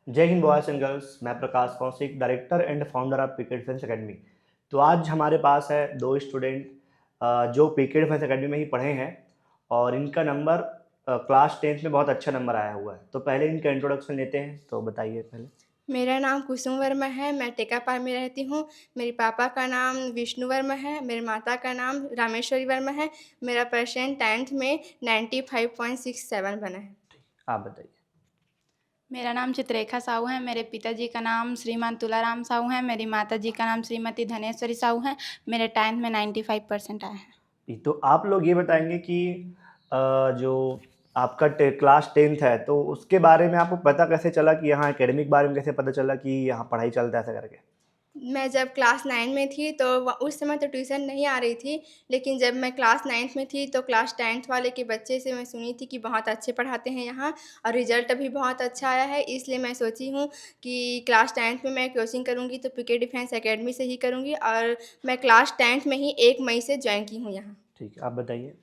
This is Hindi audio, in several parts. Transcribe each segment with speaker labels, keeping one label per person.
Speaker 1: जय हिंद बॉयज़ एंड गर्ल्स। मैं Prakash Kaushik, director and founder of PK defence academy. तो आज हमारे पास है दो स्टूडेंट जो पीके डिफेंस एकेडमी में ही पढ़े हैं और इनका नंबर क्लास 10th में बहुत अच्छा नंबर आया हुआ है। तो पहले इनका इंट्रोडक्शन लेते हैं, तो बताइए पहले।
Speaker 2: मेरा नाम कुसुम वर्मा है, मैं टेकापार में रहती हूँ। मेरे पापा का नाम विष्णु वर्मा है, मेरी माता का नाम रामेश्वरी वर्मा है। मेरा परसेंट 10th में 95.67 बना है।
Speaker 1: आप बताइए।
Speaker 3: मेरा नाम चित्रेखा साहू है। मेरे पिताजी का नाम श्रीमान तुलाराम साहू है। मेरी माताजी का नाम श्रीमती धनेश्वरी साहू है। मेरे 10th में 95% आए हैं।
Speaker 1: तो आप लोग ये बताएंगे कि जो आपका क्लास 10th है तो उसके बारे में आपको पता कैसे चला कि यहाँ एकेडमिक बारे में कैसे पता चला कि यहाँ पढ़ाई चलता है ऐसा करके।
Speaker 2: मैं जब क्लास 9 में थी तो उस समय तो ट्यूशन नहीं आ रही थी, लेकिन जब मैं क्लास 9th में थी तो क्लास 10th वाले के बच्चे से मैं सुनी थी कि बहुत अच्छे पढ़ाते हैं यहाँ और रिज़ल्ट भी बहुत अच्छा आया है। इसलिए मैं सोची हूँ कि क्लास 10th में मैं कोचिंग करूँगी तो पीके डिफेंस एकेडमी से ही करूँगी और मैं क्लास 10th में ही 1 मई से जॉइन की हूँ यहाँ।
Speaker 1: ठीक है, आप बताइए।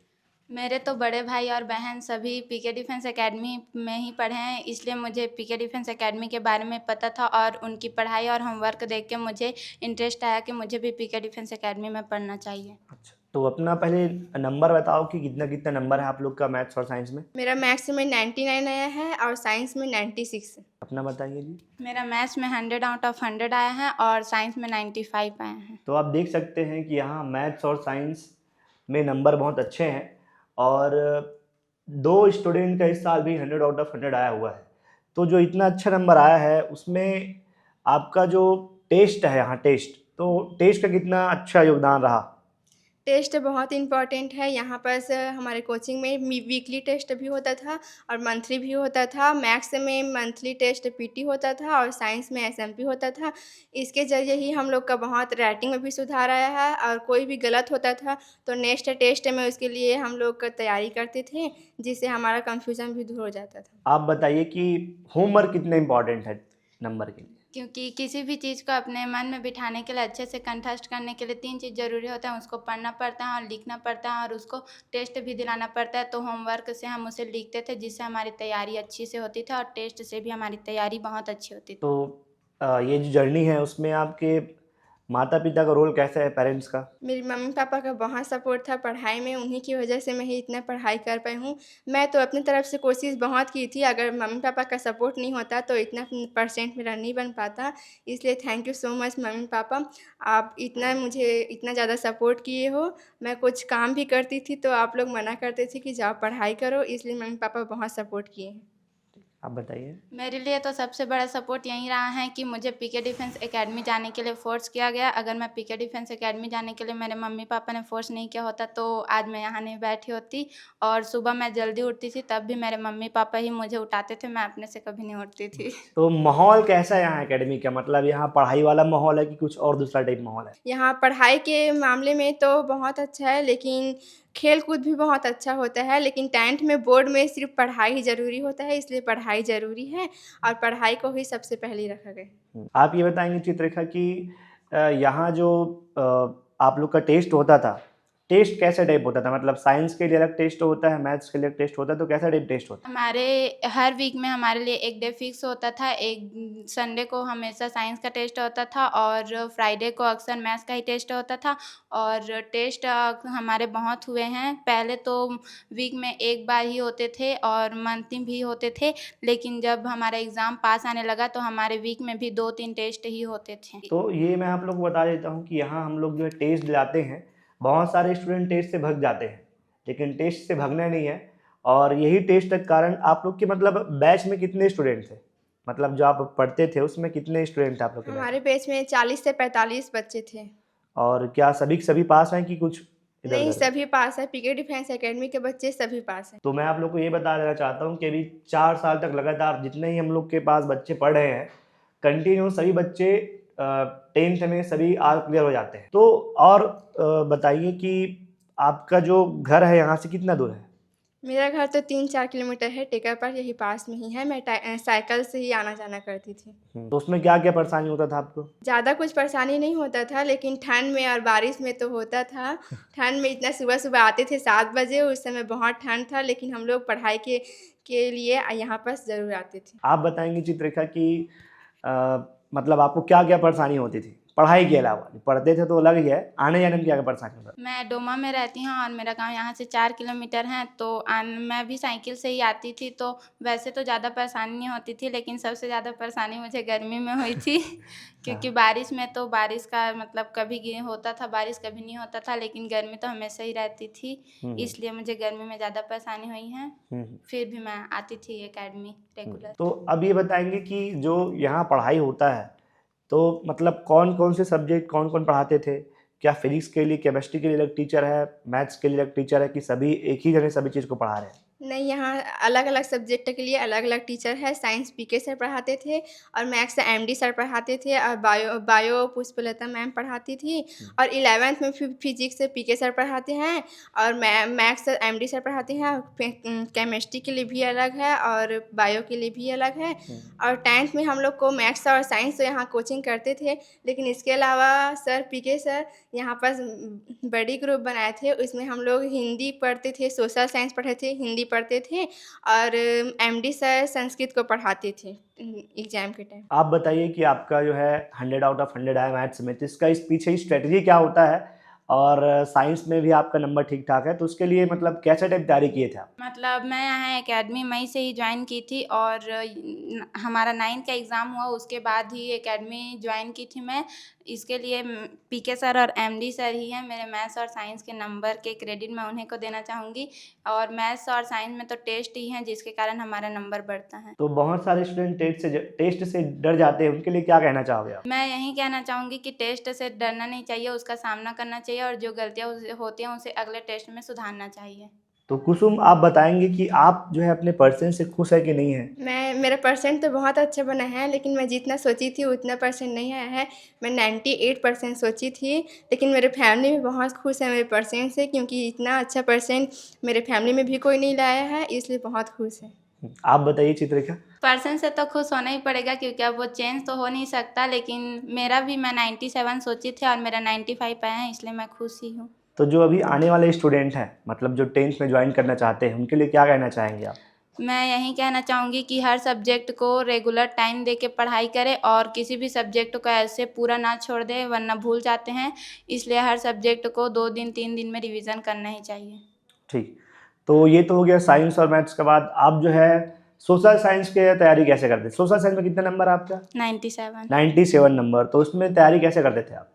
Speaker 3: मेरे तो बड़े भाई और बहन सभी पीके डिफेंस एकेडमी में ही पढ़े हैं, इसलिए मुझे पीके डिफेंस एकेडमी के बारे में पता था और उनकी पढ़ाई और होमवर्क देख के मुझे इंटरेस्ट आया कि मुझे भी पीके डिफेंस एकेडमी में पढ़ना चाहिए।
Speaker 1: अच्छा, तो अपना पहले नंबर बताओ कि कितना कितना नंबर है आप लोग का मैथ्स और साइंस में।
Speaker 2: मेरा मैथ्स में 99 आया है और साइंस में 96।
Speaker 1: अपना बताइए जी।
Speaker 3: मेरा मैथ्स में 100 आउट ऑफ 100 आया है और साइंस में 95 आए हैं।
Speaker 1: तो आप देख सकते हैं कि यहाँ मैथ्स और साइंस में नंबर बहुत अच्छे हैं और दो स्टूडेंट का इस साल भी 100 आउट ऑफ 100 आया हुआ है। तो जो इतना अच्छा नंबर आया है उसमें आपका जो टेस्ट है यहाँ तो टेस्ट का कितना अच्छा योगदान रहा।
Speaker 2: टेस्ट बहुत इम्पॉर्टेंट है। यहाँ पर हमारे कोचिंग में वीकली टेस्ट भी होता था और मंथली भी होता था। मैथ्स में मंथली टेस्ट पीटी होता था और साइंस में एसएमपी होता था। इसके ज़रिए ही हम लोग का बहुत राइटिंग में भी सुधार आया है और कोई भी गलत होता था तो नेक्स्ट टेस्ट में उसके लिए हम लोग का तैयारी करते थे, जिससे हमारा कन्फ्यूज़न भी दूर हो जाता था।
Speaker 1: आप बताइए कि होमवर्क कितना इम्पोर्टेंट है नंबर के लिए।
Speaker 3: क्योंकि किसी भी चीज़ को अपने मन में बिठाने के लिए, अच्छे से कंठस्थ करने के लिए 3 चीज़ ज़रूरी होता है। उसको पढ़ना पड़ता है और लिखना पड़ता है और उसको टेस्ट भी दिलाना पड़ता है। तो होमवर्क से हम उसे लिखते थे, जिससे हमारी तैयारी अच्छी से होती थी और टेस्ट से भी हमारी तैयारी बहुत अच्छी होती थी।
Speaker 1: तो ये जो जर्नी है उसमें आपके माता पिता का रोल कैसा है, पेरेंट्स का।
Speaker 2: मेरे मम्मी-पापा का बहुत सपोर्ट था पढ़ाई में, उन्हीं की वजह से मैं ही इतना पढ़ाई कर पाई हूँ। मैं तो अपनी तरफ से कोशिश बहुत की थी, अगर मम्मी-पापा का सपोर्ट नहीं होता तो इतना परसेंट मेरा नहीं बन पाता। इसलिए थैंक यू सो मच मम्मी-पापा, आप इतना मुझे इतना ज़्यादा सपोर्ट किए हो। मैं कुछ काम भी करती थी तो आप लोग मना करते थे कि जाओ पढ़ाई करो, इसलिए मम्मी-पापा बहुत सपोर्ट किए हैं।
Speaker 1: आप बताइए।
Speaker 3: मेरे लिए तो सबसे बड़ा सपोर्ट यही रहा है कि मुझे पीके डिफेंस एकेडमी जाने के लिए फ़ोर्स किया गया। अगर मैं पीके डिफेंस एकेडमी जाने के लिए मेरे मम्मी-पापा ने फ़ोर्स नहीं किया होता तो आज मैं यहाँ नहीं बैठी होती और सुबह मैं जल्दी उठती थी तब भी मेरे मम्मी-पापा ही मुझे उठाते थे, मैं अपने से कभी नहीं उठती थी।
Speaker 1: तो माहौल कैसा है यहाँ एकेडमी का, मतलब यहाँ पढ़ाई वाला माहौल है कि कुछ और दूसरा टाइप माहौल है।
Speaker 2: यहाँ पढ़ाई के मामले में तो बहुत अच्छा है, लेकिन खेल-कूद भी बहुत अच्छा होता है, लेकिन 10th में बोर्ड में सिर्फ़ पढ़ाई ही ज़रूरी होता है, इसलिए पढ़ाई ज़रूरी है और पढ़ाई को ही सबसे पहले रखा गया है।
Speaker 1: आप ये बताएंगे चित्ररेखा कि यहाँ जो आप लोग का टेस्ट होता था, टेस्ट कैसे टाइप होता था, मतलब साइंस के लिए अलग टेस्ट होता है, मैथ्स के लिए अलग टेस्ट होता है, तो कैसा टाइप टेस्ट होता
Speaker 3: हमारे हर वीक में हमारे लिए एक डे फिक्स होता था। एक संडे को हमेशा साइंस का टेस्ट होता था और फ्राइडे को अक्सर मैथ्स का ही टेस्ट होता था और टेस्ट हमारे बहुत हुए हैं। पहले तो वीक में एक बार ही होते थे और मंथली भी होते थे, लेकिन जब हमारा एग्ज़ाम पास आने लगा तो हमारे वीक में भी 2-3 टेस्ट ही होते थे।
Speaker 1: तो ये मैं आप लोग को बता देता हूँ कि यहाँ हम लोग जो है टेस्ट दिलाते हैं, बहुत सारे स्टूडेंट टेस्ट से भाग जाते हैं, लेकिन टेस्ट से भागना नहीं है। और यही टेस्ट का कारण आप लोग के, मतलब बैच में कितने स्टूडेंट थे, मतलब जो आप पढ़ते थे उसमें कितने स्टूडेंट थे आप लोग के बैच
Speaker 2: हमारे
Speaker 1: में।
Speaker 2: बैच में 40 से 45 बच्चे थे।
Speaker 1: और क्या सभी के सभी पास हैं कि कुछ इधर
Speaker 2: नहीं,
Speaker 1: उधर।
Speaker 2: सभी पास हैं, पीके डिफेंस एकेडमी के बच्चे सभी पास हैं।
Speaker 1: तो मैं आप लोग को ये बता देना चाहता हूँ कि अभी 4 साल तक लगातार जितने ही हम लोग के पास बच्चे पढ़ रहे हैं, कंटिन्यू सभी बच्चे 10th में सभी आल क्लियर हो जाते हैं। तो और बताइए कि आपका जो घर है यहाँ से कितना दूर है।
Speaker 2: मेरा घर तो 3-4 किलोमीटर है, टेकापार यही पास में ही है। मैं साइकिल से ही आना-जाना करती थी।
Speaker 1: तो उसमें क्या क्या परेशानी होता था आपको।
Speaker 2: ज़्यादा कुछ परेशानी नहीं होता था, लेकिन ठंड में और बारिश में तो होता था। ठंड में इतना सुबह-सुबह आते थे 7 बजे, उस समय बहुत ठंड था, लेकिन हम लोग पढ़ाई के लिए यहाँ पर ज़रूर आते थे।
Speaker 1: आप बताएंगे चित्ररेखा कि मतलब आपको क्या क्या परेशानी होती थी पढ़ाई के अलावा? पढ़ते थे तो अलग ही है, आने जाने में क्या क्या परेशानी होता?
Speaker 3: मैं डोमा में रहती हूँ और मेरा गांव यहाँ से 4 किलोमीटर है, तो मैं भी साइकिल से ही आती थी, तो वैसे तो ज़्यादा परेशानी नहीं होती थी, लेकिन सबसे ज़्यादा परेशानी मुझे गर्मी में हुई थी क्योंकि बारिश में तो बारिश का मतलब कभी होता था बारिश, कभी नहीं होता था, लेकिन गर्मी तो हमेशा ही रहती थी, इसलिए मुझे गर्मी में ज़्यादा परेशानी हुई है। फिर भी मैं आती थी एकेडमी रेगुलर।
Speaker 1: तो अब ये बताएंगे कि जो यहाँ पढ़ाई होता है तो मतलब कौन कौन से सब्जेक्ट कौन कौन पढ़ाते थे? क्या फिजिक्स के लिए, केमिस्ट्री के लिए अलग टीचर है, मैथ्स के लिए अलग टीचर है, कि सभी एक ही जगह सभी चीज़ को पढ़ा रहे हैं?
Speaker 2: नहीं, यहाँ अलग-अलग सब्जेक्ट के लिए अलग-अलग टीचर है। साइंस पीके सर पढ़ाते थे और मैथ्स एमडी सर पढ़ाते थे और बायो पुष्पलता मैम पढ़ाती थी और 11th में फिजिक्स पीके सर पढ़ाते हैं और मैथ्स एमडी सर पढ़ाते हैं। केमिस्ट्री के लिए भी अलग है और बायो के लिए भी अलग है और 10th में हम लोग को मैथ्स और साइंस तो यहाँ कोचिंग करते थे, लेकिन इसके अलावा सर पीके सर यहाँ पर बड़ी ग्रुप बनाए थे। उसमें हम लोग हिंदी पढ़ते थे, सोशल साइंस पढ़ते थे, हिंदी पढ़ते थे और एमडी सर संस्कृत को पढ़ाते थे एग्ज़ाम के टाइम।
Speaker 1: आप बताइए कि आपका जो है 100 आउट ऑफ 100 आया मैथ्स में, तो इसका इस पीछे स्ट्रेटजी क्या होता है? और साइंस में भी आपका नंबर ठीक ठाक है, तो उसके लिए मतलब कैसे टाइप तैयारी किए थे आप?
Speaker 3: मतलब मैं यहाँ एकेडमी मई से ही ज्वाइन की थी और हमारा 9th का एग्ज़ाम हुआ उसके बाद ही एकेडमी ज्वाइन की थी मैं। इसके लिए पीके सर और एमडी सर ही हैं मेरे मैथ्स और साइंस के नंबर के क्रेडिट मैं उन्हीं को देना चाहूँगी और मैथ्स और साइंस में तो टेस्ट ही हैं जिसके कारण हमारा नंबर बढ़ता है।
Speaker 1: तो बहुत सारे स्टूडेंट टेस्ट से डर जाते हैं, उनके लिए क्या कहना चाहोगे आप?
Speaker 3: मैं यही कहना चाहूँगी कि टेस्ट से डरना नहीं चाहिए, उसका सामना करना चाहिए और जो गलतियाँ होती हैं उसे अगले टेस्ट में सुधारना चाहिए।
Speaker 1: तो कुसुम, आप बताएंगे कि आप जो है अपने परसेंट से खुश है कि नहीं है?
Speaker 2: मेरा परसेंट तो बहुत अच्छा बना है, लेकिन मैं जितना सोची थी उतना परसेंट नहीं आया है। मैं 98% सोची थी, लेकिन मेरे फैमिली में बहुत खुश है मेरे परसेंट से, क्योंकि इतना अच्छा परसेंट मेरे फैमिली में भी कोई नहीं लाया है, इसलिए बहुत खुश है।
Speaker 1: आप बताइए चित्रिका।
Speaker 3: परसेंट से तो खुश होना ही पड़ेगा क्योंकि अब वो चेंज तो हो नहीं सकता, लेकिन मेरा भी मैं 97 सोची थी और मेरा 95 आया है, इसलिए मैं खुश ही हूँ।
Speaker 1: तो जो अभी आने वाले स्टूडेंट हैं, मतलब जो 10th में ज्वाइन करना चाहते हैं, उनके लिए क्या कहना चाहेंगे आप?
Speaker 3: मैं यही कहना चाहूँगी कि हर सब्जेक्ट को रेगुलर टाइम दे के पढ़ाई करें और किसी भी सब्जेक्ट को ऐसे पूरा ना छोड़ दें वरना भूल जाते हैं, इसलिए हर सब्जेक्ट को 2 दिन 3 दिन में रिवीजन करना ही चाहिए।
Speaker 1: ठीक, तो ये तो हो गया साइंस और मैथ्स के बाद आप जो है सोशल साइंस की तैयारी कैसे करते थे? सोशल साइंस में कितना नंबर आपका?
Speaker 3: 97।
Speaker 1: 97 नंबर। तो उसमें तैयारी कैसे करते थे आप?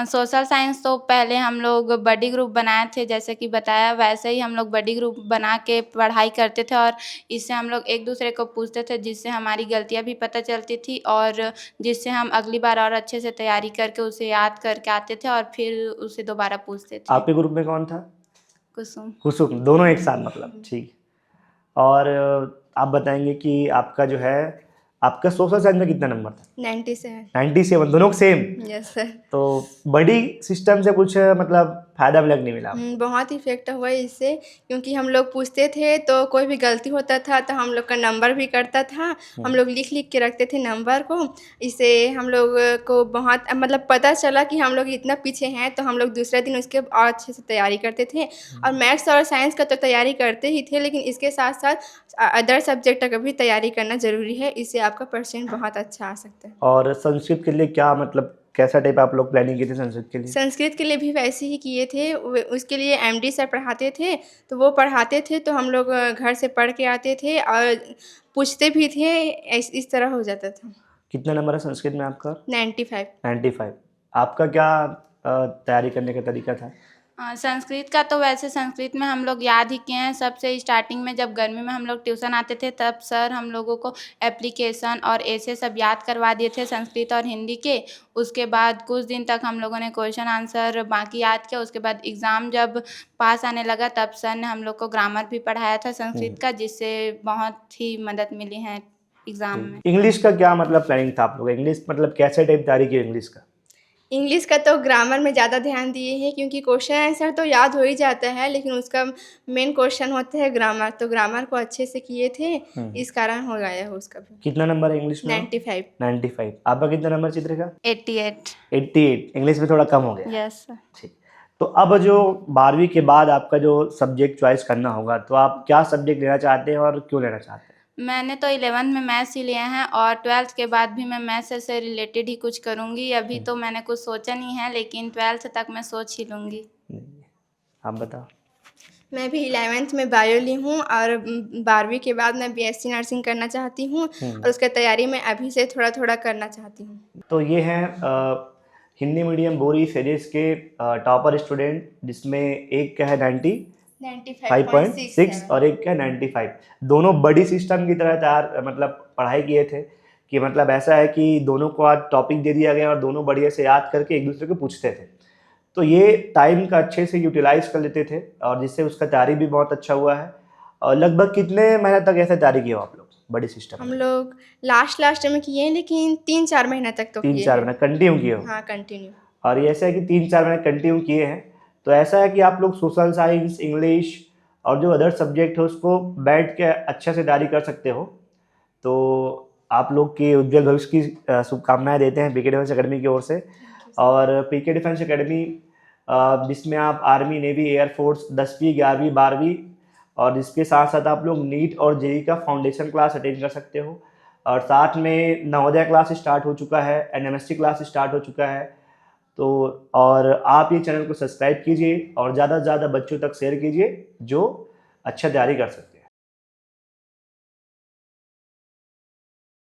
Speaker 3: सोशल साइंस तो पहले हम लोग बडी ग्रुप बनाए थे, जैसे कि बताया वैसे ही हम लोग बडी ग्रुप बना के पढ़ाई करते थे और इससे हम लोग एक दूसरे को पूछते थे, जिससे हमारी गलतियां भी पता चलती थी और जिससे हम अगली बार और अच्छे से तैयारी करके उसे याद करके आते थे और फिर उसे दोबारा पूछते थे।
Speaker 1: आपके ग्रुप में कौन था?
Speaker 3: कुसुम।
Speaker 1: कुसुम, दोनों एक साथ मतलब। ठीक। और आप बताएंगे कि आपका जो है आपका सोशल साइंस में कितना नंबर था?
Speaker 2: 97।
Speaker 1: 97, दोनों सेम।
Speaker 2: Yes sir.
Speaker 1: तो बड़ी सिस्टम से कुछ मतलब फायदा मिला कि नहीं मिला?
Speaker 2: बहुत इफेक्ट हुआ इससे, क्योंकि हम लोग पूछते थे तो कोई भी गलती होता था तो हम लोग का नंबर भी कटता था। हम लोग लिख लिख के रखते थे नंबर को। इससे हम लोग को बहुत मतलब पता चला कि हम लोग इतना पीछे हैं, तो हम लोग दूसरे दिन उसके और अच्छे से तैयारी करते थे। और मैथ्स और साइंस का तो तैयारी करते ही थे, लेकिन इसके साथ साथ अदर सब्जेक्ट का भी तैयारी करना ज़रूरी है, इससे आपका परसेंट बहुत अच्छा आ सकता है।
Speaker 1: और संस्कृत के लिए क्या मतलब कैसा टाइप आप लोग प्लानिंग की थी संस्कृत के लिए?
Speaker 2: संस्कृत के लिए भी वैसे ही किए थे। उसके लिए एमडी सर पढ़ाते थे, तो वो पढ़ाते थे तो हम लोग घर से पढ़ के आते थे और पूछते भी थे, इस तरह हो जाता था।
Speaker 1: कितना नंबर है संस्कृत में आपका?
Speaker 2: 95।
Speaker 1: 95। आपका क्या तैयारी करने का तरीका था?
Speaker 3: संस्कृत का तो वैसे संस्कृत में हम लोग याद ही किए हैं। सबसे स्टार्टिंग में जब गर्मी में हम लोग ट्यूशन आते थे तब सर हम लोगों को एप्लीकेशन और ऐसे सब याद करवा दिए थे संस्कृत और हिंदी के। उसके बाद कुछ दिन तक हम लोगों ने क्वेश्चन आंसर बाकी याद किया। उसके बाद एग्ज़ाम जब पास आने लगा तब सर ने हम लोग को ग्रामर भी पढ़ाया था संस्कृत का, जिससे बहुत ही मदद मिली है एग्ज़ाम में।
Speaker 1: इंग्लिश का क्या मतलब प्लानिंग था आप लोग? इंग्लिश मतलब कैसे टाइप तैयारी की इंग्लिश का?
Speaker 2: इंग्लिश का तो ग्रामर में ज़्यादा ध्यान दिए हैं, क्योंकि क्वेश्चन आंसर तो याद हो ही जाता है, लेकिन उसका मेन क्वेश्चन होता है ग्रामर, तो ग्रामर को अच्छे से किए थे, इस कारण हो गया है उसका भी।
Speaker 1: कितना नंबर है इंग्लिश में?
Speaker 2: 95।
Speaker 1: 95। आपका कितना नंबर चित्रिका?
Speaker 3: 88।
Speaker 1: 88। इंग्लिश में थोड़ा कम हो गया।
Speaker 3: Yes sir.
Speaker 1: ठीक। तो अब जो 12वीं के बाद आपका जो सब्जेक्ट चॉइस करना होगा, तो आप क्या सब्जेक्ट लेना चाहते हैं और क्यों लेना चाहते हैं?
Speaker 3: मैंने तो 11th में मैथ्स ही लिया है और 12th के बाद भी मैं मैथ्स से रिलेटेड ही कुछ करूँगी। अभी तो मैंने कुछ सोचा नहीं है, लेकिन 12th तक मैं सोच ही लूँगी।
Speaker 1: नहीं, आप बताओ।
Speaker 2: मैं भी 11th में बायो ली हूँ और 12वीं के बाद मैं बीएससी नर्सिंग करना चाहती हूँ और उसका तैयारी मैं अभी से थोड़ा-थोड़ा करना चाहती हूँ।
Speaker 1: तो ये हैं हिंदी मीडियम बोरी सीरीज के टॉपर स्टूडेंट, जिसमें एक का है 95.6
Speaker 2: 95.67
Speaker 1: और एक का 95। दोनों बड़ी सिस्टम की तरह तैयार मतलब पढ़ाई किए थे, कि मतलब ऐसा है कि दोनों को आज टॉपिक दे दिया गया और दोनों बढ़िया से याद करके एक दूसरे को पूछते थे। तो ये टाइम का अच्छे से यूटिलाइज कर लेते थे और जिससे उसका तैयारी भी बहुत अच्छा हुआ है। और लगभग कितने महीने तक ऐसे तैयारी किए हो आप लोग बड़ी सिस्टम
Speaker 2: हम
Speaker 1: में?
Speaker 2: लोग लास्ट में किए हैं, लेकिन 3-4 महीना तक तो किए
Speaker 1: 3-4
Speaker 2: हैं।
Speaker 1: महीने कंटिन्यू किए हो?
Speaker 2: हाँ, कंटिन्यू।
Speaker 1: और ये ऐसा है कि 3-4 महीने कंटिन्यू किए हैं, तो ऐसा है कि आप लोग सोशल साइंस, इंग्लिश और जो अदर सब्जेक्ट है उसको बैठ के अच्छे से तैयारी कर सकते हो। तो आप लोग के उज्जवल भविष्य की शुभकामनाएं देते हैं पीके डिफेंस अकेडमी की ओर से। और पीके डिफेंस अकेडमी जिसमें आप आर्मी, नेवी, एयरफोर्स 10वीं, 11वीं, 12वीं और इसके साथ साथ आप लोग नीट और जेईई का फाउंडेशन क्लास अटेंड कर सकते हो। और साथ में नवोदय क्लास स्टार्ट हो चुका है, एनएमएसटी क्लास स्टार्ट हो चुका है। तो और आप ये चैनल को सब्सक्राइब कीजिए और ज़्यादा से ज़्यादा बच्चों तक शेयर कीजिए जो अच्छा तैयारी कर सकते हैं।